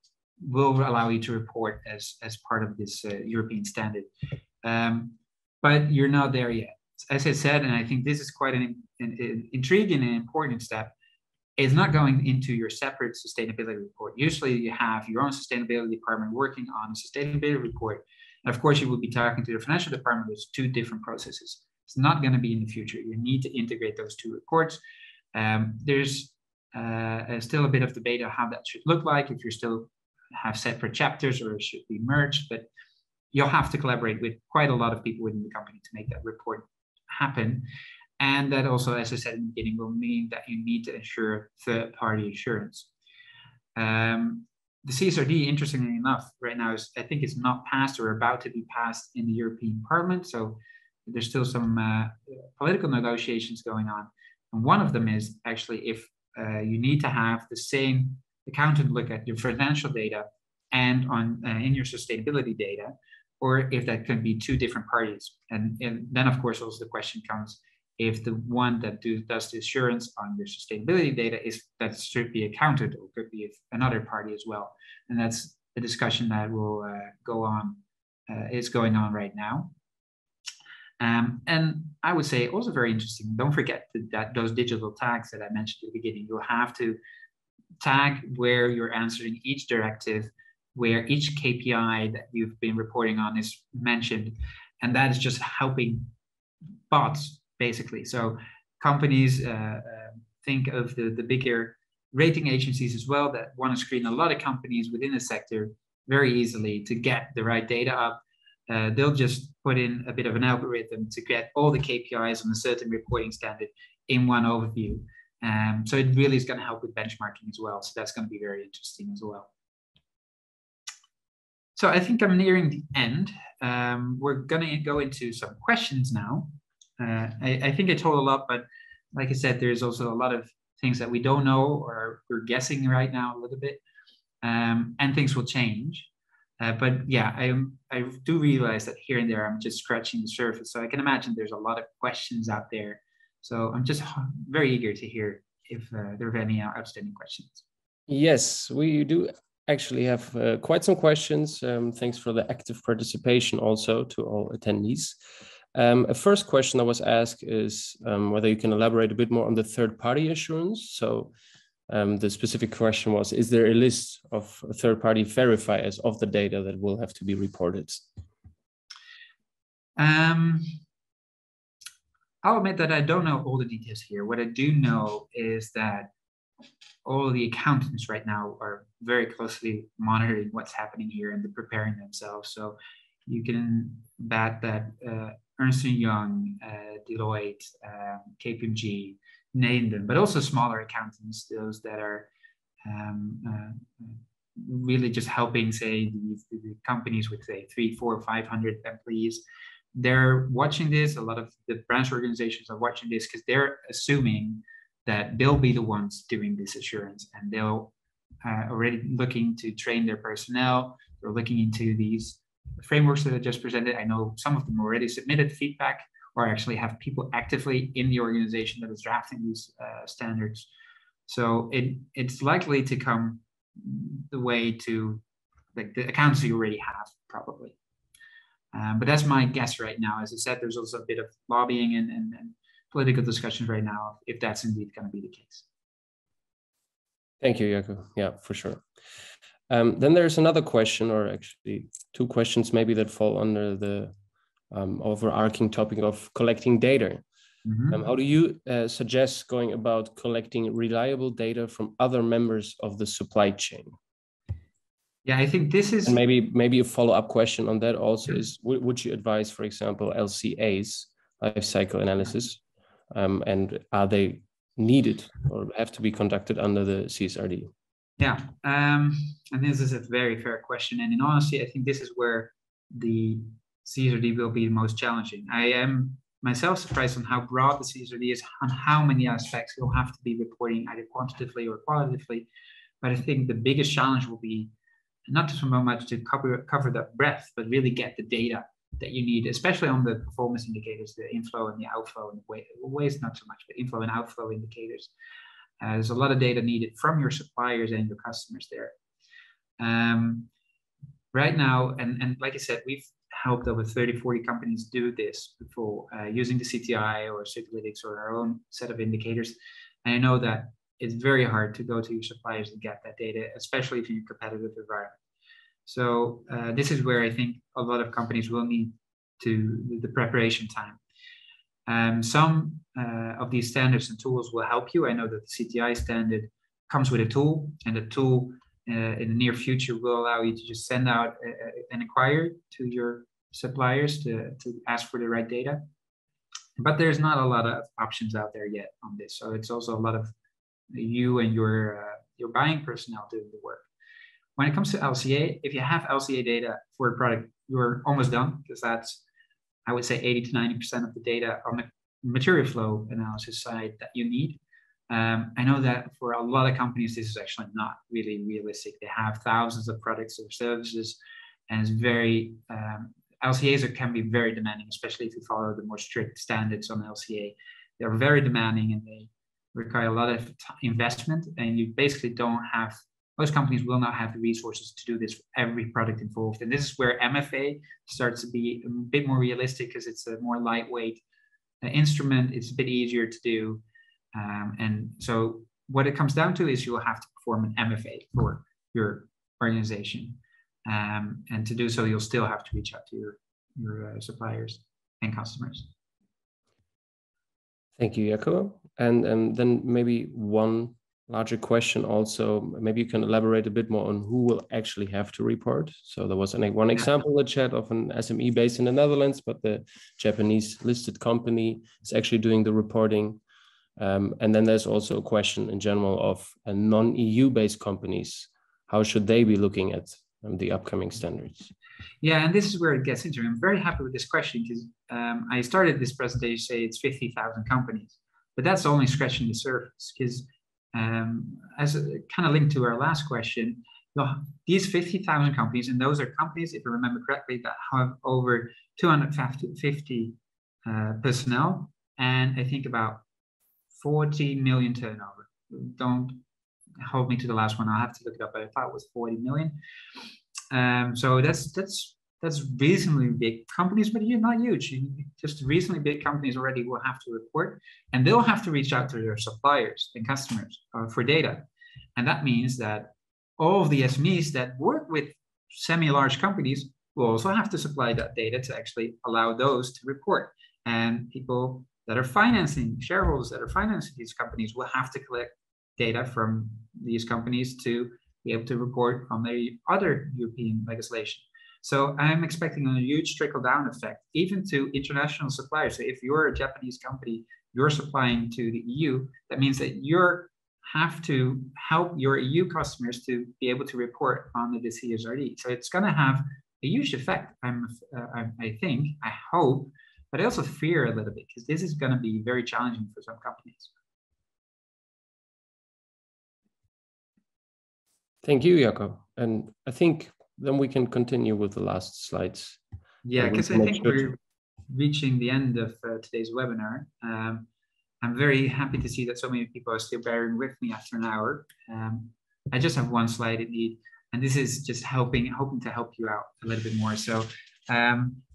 B: will allow you to report as part of this European standard. But you're not there yet. As I said, and I think this is quite an intriguing and important step, is not going into your separate sustainability report. Usually you have your own sustainability department working on a sustainability report. And of course, you will be talking to the financial department. There's two different processes. It's not going to be in the future. You need to integrate those two reports. There's still a bit of debate on how that should look like, if you still have separate chapters or it should be merged, but you'll have to collaborate with quite a lot of people within the company to make that report happen. And that also, as I said in the beginning, will mean that you need to ensure third-party assurance. The CSRD, interestingly enough, right now is, I think it's not passed or about to be passed in the European Parliament. So there's still some political negotiations going on. And one of them is actually if you need to have the same accountant look at your financial data and on in your sustainability data, or if that can be two different parties. And then, of course, also the question comes, if the one that does the assurance on your sustainability data that should be accounted, or could be another party as well. And that's a discussion that will go on, is going on right now. And I would say also very interesting, don't forget that those digital tags that I mentioned at the beginning, you'll have to tag where you're answering each directive, where each KPI that you've been reporting on is mentioned. And that is just helping bots, basically. So companies think of the bigger rating agencies as well that want to screen a lot of companies within the sector very easily to get the right data up. They'll just put in a bit of an algorithm to get all the KPIs on a certain reporting standard in one overview. So it really is going to help with benchmarking as well. So that's going to be very interesting as well. So I think I'm nearing the end. We're going to go into some questions now. I think I told a lot, but like I said, there's also a lot of things that we don't know or we're guessing right now a little bit, and things will change. But yeah, I do realize that here and there I'm just scratching the surface. So I can imagine there's a lot of questions out there. So I'm just very eager to hear if there are any outstanding questions.
A: Yes, we do actually have quite some questions. Thanks for the active participation also to all attendees. A first question that was asked is whether you can elaborate a bit more on the third-party assurance. So the specific question was, is there a list of third-party verifiers of the data that will have to be reported?
B: I'll admit that I don't know all the details here. What I do know is that all the accountants right now are very closely monitoring what's happening here and preparing themselves. So you can bet that Ernst & Young, Deloitte, KPMG, name them, but also smaller accountants, those that are really just helping, say, the companies with, say, 300, 400, 500 employees. They're watching this. A lot of the branch organizations are watching this because they're assuming that they'll be the ones doing this assurance, and they'll already looking to train their personnel. They're looking into these frameworks that I just presented. I know some of them already submitted feedback or actually have people actively in the organization that is drafting these standards. So it's likely to come the way to like the accounts you already have, probably. But that's my guess right now. As I said, there's also a bit of lobbying and political discussions right now, if that's indeed going to be the case.
A: Thank you, Jaco. Yeah, for sure. Then there's another question, or actually two questions maybe, that fall under the overarching topic of collecting data. Mm-hmm. How do you suggest going about collecting reliable data from other members of the supply chain?
B: Yeah, I think this is...
A: And maybe a follow-up question on that also is, would you advise, for example, LCAs, life cycle analysis, and are they needed or have to be conducted under the CSRD?
B: Yeah, and this is a very fair question. And in honesty, I think this is where the CSRD will be the most challenging. I am myself surprised on how broad the CSRD is, on how many aspects you'll have to be reporting either quantitatively or qualitatively. But I think the biggest challenge will be not so much to cover that breadth, but really get the data that you need, especially on the performance indicators, the inflow and the outflow, and the waste not so much, but inflow and outflow indicators. There's a lot of data needed from your suppliers and your customers there. Right now, and like I said, we've helped over 30, 40 companies do this before using the CTI or Circularity or our own set of indicators. And I know that it's very hard to go to your suppliers and get that data, especially if you're in a competitive environment. So this is where I think a lot of companies will need the preparation time. Some of these standards and tools will help you. I know that the CTI standard comes with a tool, and the tool in the near future will allow you to just send out an inquiry to your suppliers to ask for the right data. But there's not a lot of options out there yet on this. So it's also a lot of you and your buying personnel doing the work. When it comes to LCA, if you have LCA data for a product, you're almost done, because that's, I would say, 80 to 90% of the data on the material flow analysis side that you need. I know that for a lot of companies, this is actually not really realistic. They have thousands of products or services, and it's very, LCAs can be very demanding, especially if you follow the more strict standards on LCA. They're very demanding and they require a lot of investment, and you basically don't have, most companies will not have the resources to do this for every product involved. And this is where MFA starts to be a bit more realistic, because it's a more lightweight instrument. It's a bit easier to do. And so what it comes down to is you will have to perform an MFA for your organization. And to do so, you'll still have to reach out to your suppliers and customers.
A: Thank you, Jacco. And then maybe one larger question also, maybe you can elaborate a bit more on who will actually have to report. So there was one example in the chat of an SME based in the Netherlands, but the Japanese listed company is actually doing the reporting. And then there's also a question in general of non-EU based companies. How should they be looking at the upcoming standards?
B: Yeah, and this is where it gets interesting. I'm very happy with this question, because I started this presentation say it's 50,000 companies, but that's only scratching the surface. Because as a kind of linked to our last question, these 50,000 companies, and those are companies, if I remember correctly, that have over 250 personnel, and I think about 40 million turnover. Don't hold me to the last one. I'll have to look it up, but I thought it was 40 million. So that's reasonably big companies, but you're not huge. Just reasonably big companies already will have to report, and they'll have to reach out to their suppliers and customers for data. And that means that all of the SMEs that work with semi-large companies will also have to supply that data to actually allow those to report. And people that are financing, shareholders that are financing these companies will have to collect data from these companies to be able to report on the other European legislation. So I'm expecting a huge trickle-down effect, even to international suppliers. So if you're a Japanese company, you're supplying to the EU, that means that you have to help your EU customers to be able to report on the CSRD. So it's going to have a huge effect, I think, I hope, but I also fear a little bit, because this is going to be very challenging for some companies.
A: Thank you, Jacco. And I think then we can continue with the last slides.
B: Yeah, because I think we're reaching the end of today's webinar. I'm very happy to see that so many people are still bearing with me after an hour. I just have one slide indeed, and this is just hoping to help you out a little bit more. So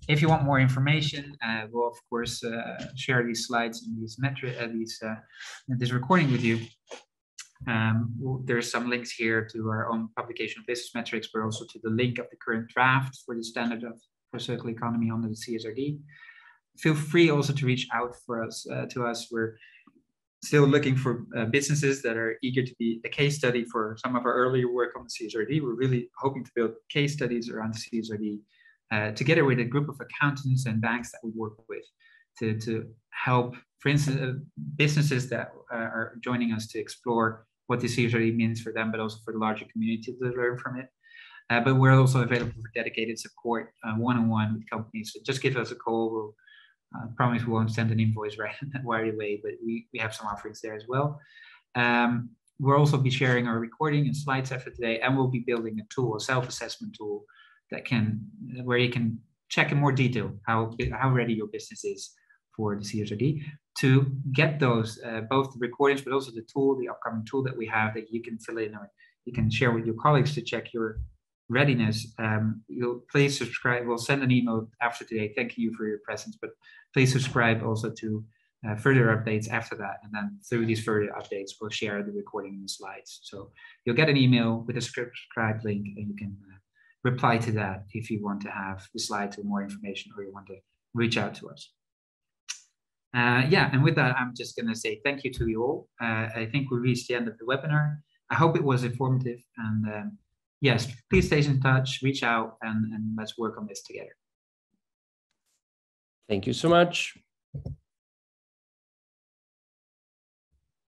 B: if you want more information, we'll of course share these slides and this recording with you. There's some links here to our own publication of business metrics, but also to the link of the current draft for the standard for circular economy under the CSRD. Feel free also to reach out to us. We're still looking for businesses that are eager to be a case study for some of our earlier work on the CSRD. We're really hoping to build case studies around the CSRD together with a group of accountants and banks that we work with to help, for instance, businesses that are joining us to explore what the CSRD means for them, but also for the larger community to learn from it. But we're also available for dedicated support one-on-one with companies. So just give us a call. We'll promise we won't send an invoice right away, but we have some offerings there as well. We'll also be sharing our recording and slides after today, and we'll be building a tool, a self-assessment tool where you can check in more detail how ready your business is for the CSRD, to get those, both the recordings, but also the upcoming tool that we have that you can fill in You can share with your colleagues to check your readiness. You'll please subscribe. We'll send an email after today thanking you for your presence, but please subscribe also to further updates after that. And then through these further updates, we'll share the recording and the slides. So you'll get an email with a subscribe link, and you can reply to that if you want to have the slides or more information, or you want to reach out to us. Yeah, and with that, I'm just going to say thank you to you all. I think we reached the end of the webinar. I hope it was informative, and yes, please stay in touch, reach out, and let's work on this together.
A: Thank you so much.